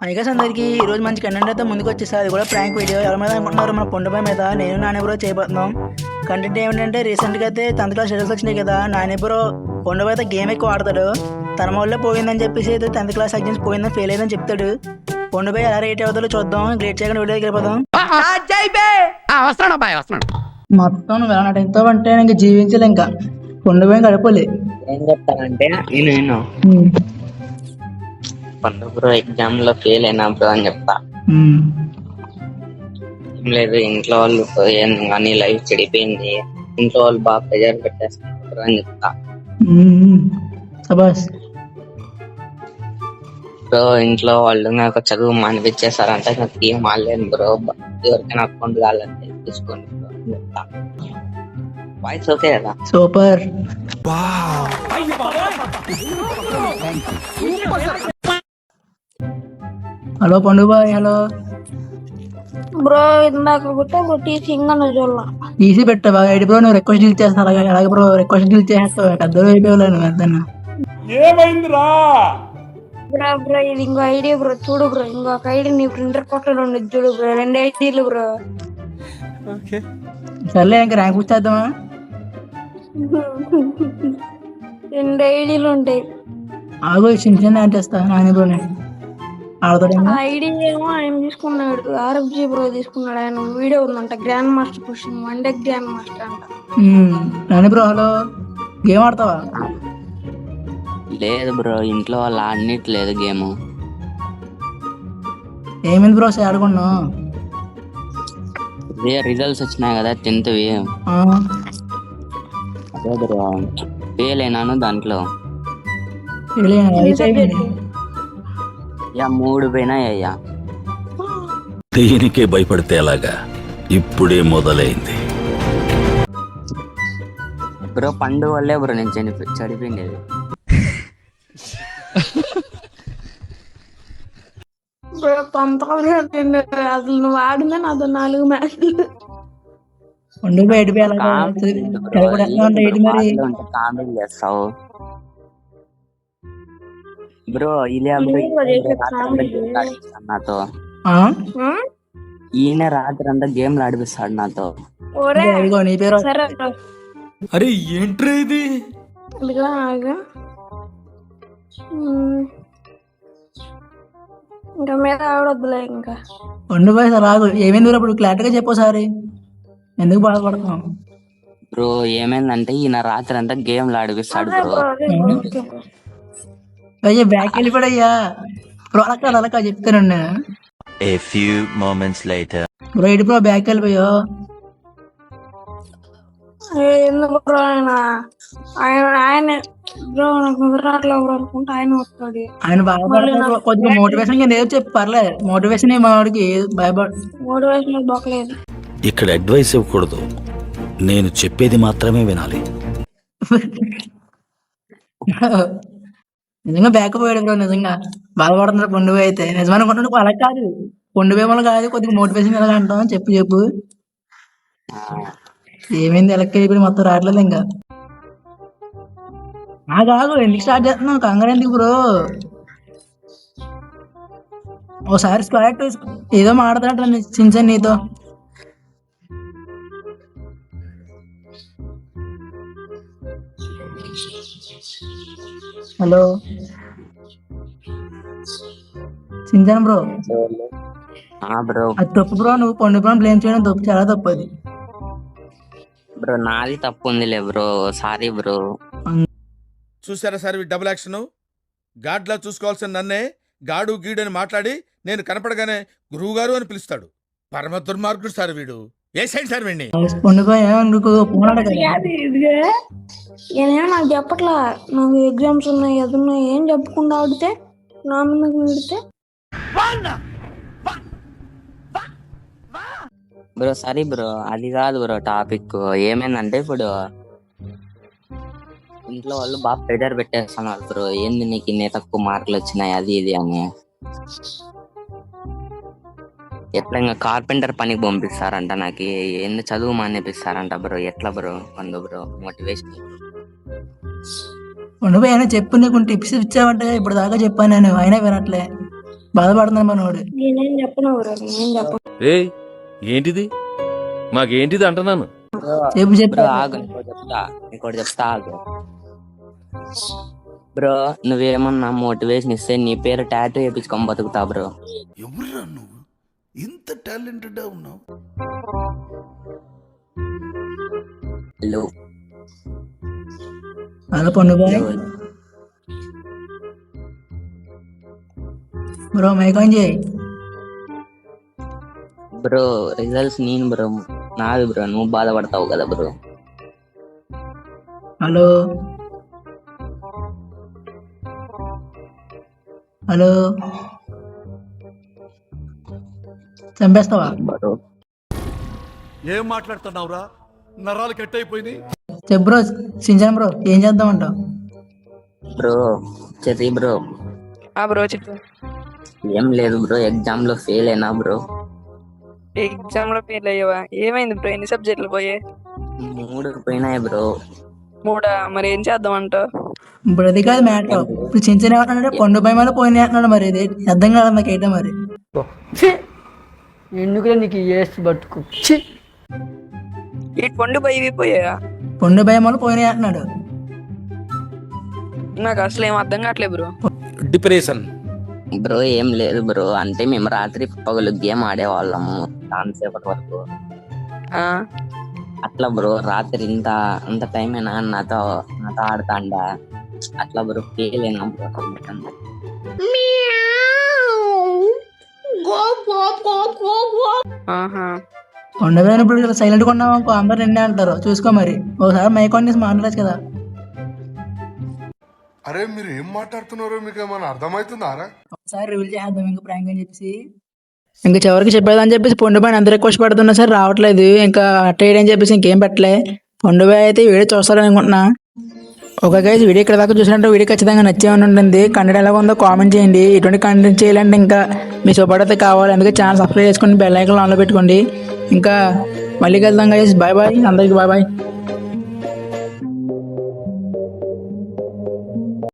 ఐగస్ అందరికి ఈ రోజు మంచి కంటెంట్ అయితే ముందుకు వచ్చేసారి. అది కూడా ప్రాంక్ వీడియో. ఎవరి మీద అనుకుంటున్నారు? మన పొండపై మీద నేను నాని బ్రో చేయబోతున్నాం. కంటెంట్ ఏమిటంటే రీసెంట్గా అయితే 10th క్లాస్ రిజల్ట్స్ వచ్చినాయి కదా. నాని బ్రో పొండపై అయితే గేమ్ ఎక్కువ ఆడతాడు. తన వల్లే పోయిందని చెప్పేసి అయితే 10th క్లాస్ ఎగ్జామ్స్ పోయిందని ఫెయిల్ అయిందని చెప్తాడు. పొండపై ఎలా రేట్ అవుతుందో చూద్దాం. గ్రేట్ చేయకుండా వీడియోకి వెళ్ళిపోదాం. మొత్తం నువ్వు ఎలా నటిస్తావు అంటే ఇంకా జీవించలే. ఇంకా పొండపై గడపలే. ఏం చెప్తానంటే నేను బ్రో ఎగ్జామ్ లో ఫెయిల్ అయినా బ్రో అని చెప్తా. ఏం లేదు, ఇంట్లో వాళ్ళు కానీ లైఫ్ చెడిపోయింది, ఇంట్లో వాళ్ళు బాగా ప్రెజర్ పెట్టేస్తారు అని చెప్తా. బ్రో ఇంట్లో వాళ్ళు నాకు చదువు మానిపించేసారంటే నాకు ఏం ఆడలేను బ్రో, ఎవరికైనా అకౌంట్ కావాలంటే తీసుకోండి బ్రో అని చెప్తా. వాయిస్ ఓకే కదా? Super. Hello Pandu bye. Hello bro, ఇందాక కొట్టి సింగల్ చూడాల ఈజీ పెట్టా. ఐడి బ్రో నువ్వు రిక్వెస్ట్ డీల్ చేస్తా. అలాగే బ్రో రిక్వెస్ట్ డీల్ చేస్తావు. పెద్ద అయిపోయావు నువ్వు. పెద్దన్నా ఏమైందిరా బ్రో? బ్రో ఇది ఇంకో ఐడి బ్రో, చూడు బ్రో. ఇంకొక ఐడి నీ ప్రింటర్ కొట్టలో ఉండదు చూడు బ్రో. 2 ఐడీలు బ్రో. సర్లే ఇంకా ర్యాంక్ వచ్చేద్దామా? 2 ఐడీలు ఉంటాయి. ఆగో చిన్న చిన్న అంటేస్తా. నాని బ్రోనే ఆడతాడేమో. ఐడి ఏమో ఆయన తీసుకున్నాడు, RFG బ్రో తీసుకున్నాడు. ఆయన వీడియో ఉందంట, grand master pushing 1 day grand master అంట. నాని బ్రో హలో, గేమ్ ఆడతావా? లేదు బ్రో, ఇంట్లో వాళ్ళు ఆడనట్లేదు గేమ్. ఏమైంది బ్రో ఆడుకున్నావు? ఇదే రిజల్ట్స్ వచ్చినాయి కదా 10th వి. అదే బ్రో ఫెయిల్ అయినాను దాంట్లో. యా 3 పోయినాయి అయ్యా. దీనికే భయపడితే ఎలాగా? ఇప్పుడే మొదలైంది బ్రో. పండు వల్లే బ్రో నేను చనిపోయింది. బ్రో 19 అసలు నువ్వు ఆడిందని నాతో 4 మ్యాచ్లు. కామెంట్ చేస్తావు బ్రో. ఇలా నాతో ఈయన రాత్రి అంతా గేమ్లు ఆడిపిస్తాడు నాతో. అరే ఏంట్రా ఇది? ఇంకా మీద ఆడొద్దులే. ఇంకా ఉండు బాయ్ రాదు. ఏమైంది ఇప్పుడు క్లారిటీ గా చెప్పోసారి. ఎందుకు బాధపడతాం బ్రో? ఏమైందంటే ఈయన రాత్రి అంతా గేమ్లు ఆడిపిస్తాడు బ్రో. అయ్యా బ్యాక్ వెళ్ళిపోయా బ్రో. అలా చెప్తాను నేను. A few moments later. Bro ఇటు బ్రో బ్యాక్ వెళ్ళిపోయా. ఎందుకు బ్రో? ఆయన బ్రో నాకు నిద్రలో బ్రో అనుకుంటే ఆయన వస్తాడు. ఆయన బాధపడతాడు. కొద్దిగా మోటివేషన్ కింద ఏదో చెప్పు పర్లేదు. మోటివేషన్ వాడికి మోటివేషన్ బాగలేదు. ఇక్కడ అడ్వైస్ ఇవ్వకూడదు, నేను చెప్పేది మాత్రమే వినాలి. నిజంగా బ్యాక్ పోయాడు బ్రో. నిజంగా బాధపడుతున్నారు పొండువే అయితే. నిజమైన కొట్టు అలా కాదు, పొండువే వల్ల కాదు. కొద్దిగా మోటివేషన్ ఎలా అంటాం చెప్పు. ఏమైంది? ఎలక్కి అయిపోయి మొత్తం రావట్లేదు ఇంకా. కాదు ఎందుకు స్టార్ట్ చేస్తున్నావు? కంగారు ఎందుకు బ్రో? ఓసారి స్క్వాడ్ ఏదో మాట్లాడుతున్నట్టు చిన్న నీతో. Hello సింజన్ bro. బ్రో అది తప్పు బ్రో. నువ్వు పొండు బ్రో బ్లేమ్ చేయడం తప్పు, చాలా తప్పు అది బ్రో. నాది తప్పు ఉందిలే బ్రో, సారీ బ్రో. చూసారా సార్ డబుల్ యాక్షన్? గాడ్లా చూసుకోవాల్సిన నన్నే గాడు గీడు అని మాట్లాడి నేను కనపడగానే గురువు గారు అని పిలుస్తాడు. పరమ దుర్మార్గుడు సార్ వీడు. ఏ సైడ్ సార్ వీడిని? నేనేమో నాకు చెప్పట్లా. నాకు ఎగ్జామ్స్ ఉన్నాయి, అది ఉన్నాయి, ఏం చెప్పకుండా ఆడితే నా మీద విడితే బ్రో సారీ బ్రో. అది కాదు బ్రో టాపిక్. ఏమైందంటే ఇప్పుడు ఇంట్లో వాళ్ళు బాగా ప్రెజర్ పెట్టేస్తున్నారు బ్రో. ఏంది నీకు ఇన్ని తక్కువ మార్కులు వచ్చినాయి అది ఇది అని. ఎట్లా ఇంకా కార్పెంటర్ పనికి పంపిస్తారంట, నాకు ఏంది చదువు మానేపిస్తారంట బ్రో. ఎట్లా బ్రో? పండు బ్రో మోటివేషన్. నువ్వు అయినా చెప్పు. నీకు టిప్స్ ఇచ్చావంటే ఇప్పుడు దాకా చెప్పాను నేను, అయినా వినట్లే. బాధపడుతున్నాను మనోడు. నేనేం చెప్పను బ్రో, నేనేం చెప్పను. ఏయ్ ఏంటిది మాకేంటిది అంటున్నాను. చెప్పు చెప్పు. బ్రో ఆగు, ఇంకోటి చెప్తా ఆగు. బ్రో నువ్వేమన్నా మోటివేషన్ ఇస్తే నీ పేరు టాటూ వేయించుకొని బతుకుతా బ్రో. ఎవరురా నువ్వు ఇంత టాలెంటెడ్ ఉన్నావు? Hello hello Pandu boy. Bro mike on చేయి. బ్రో రిజల్ట్స్ నేను బ్రో, నాది బ్రో, నువ్వు బాధపడతావు కదా బ్రో. హలో హలో చంపేస్తావా? బ్రో ఏం మాట్లాడుతున్నావురా? నరాలు కట్ అయిపోయినాయి. చెప్పు బ్రో. సింజన్ బ్రో ఏం చేద్దామంటావు? Bro Cherry bro. బ్రో చెప్పు. ఏం లేదు బ్రో, ఎగ్జామ్ లో ఫెయిల్ అయినా బ్రో. ఎగ్జామ్ లో ఫెయిల్ అయ్యావా? ఏమైంది బ్రో, ఎన్ని సబ్జెక్టులు పోయాయి? 3 పోయినాయి బ్రో. 3? మరి ఏం చేద్దామంటావు? ఇప్పుడు అది కాదు మ్యాటర్. ఇప్పుడు సింజన్ ఏమంటాడంటే పండు బాయ్ మళ్ళీ పోయినాయి అంటున్నాడు. మరి ఇది అర్థం కాదు నాకు ఏంటో మరి. ఎందుకు నీకు ఏసి బతుకు? ఈ పండు పోయి పోయా? పండు బాయ్ మళ్ళీ పోయినాయి అంటున్నాడు. నాకు అసలు ఏం అర్థం కావట్లేదు బ్రో. డిప్రెషన్. బ్రో ఏం లేదు బ్రో, అంటే మేము రాత్రి పగలు గేమ్ ఆడేవాళ్ళము చాలాసేపటి వరకు. ఆ, అట్లా బ్రో రాత్రి అంత టైం అయినా నాతో ఆడతాండా. అట్లా బ్రో ఫెయిల్ అయినా బ్రో. ఆహా. పండు బాయ్ ఇప్పుడు సైలెంట్గా ఉన్నాం అనుకో, అందరు నిన్నే అంటారు. చూసుకో మరి. ఒకసారి మైక్ ఆన్ చేసి మాట్లాడచ్చు కదా. అరే మీరు ఏం మాట్లాడుతున్నారో మీకు ఏమైనా అర్థమవుతుందారా? ఒకసారి రివీల్ చేద్దాం ఇంకా ప్రాంక్ అని చెప్పేసి. ఇంకా చివరికి చెప్పేదని చెప్పేసి పండు బాయ్ అందరు రిక్వెస్ట్ పెడుతున్నా సరే రావట్లేదు. ఇంకా అట్టేయడని చెప్పేసి ఇంకేం పెట్టలే. పండు బాయ్ అయితే వీడియో చూస్తారని అనుకుంటున్నా. ఒక గైస్ వీడియో ఇక్కడ దాకా చూసినట్టు వీడియో ఖచ్చితంగా నచ్చేమని ఉంటుంది. కంటెంట్ ఎలా ఉందో కామెంట్ చేయండి. ఇటువంటి కంటెంట్ చేయాలంటే ఇంకా మీ సపోర్ట్ అయితే కావాలి. అందుకే ఛానల్ సబ్స్క్రైబ్ చేసుకోండి, బెల్ ఐకాన్ ఆన్లో పెట్టుకోండి. ఇంకా మళ్ళీ కలుద్దాం గైస్. బాయ్ బాయ్ అందరికి. Bye bye.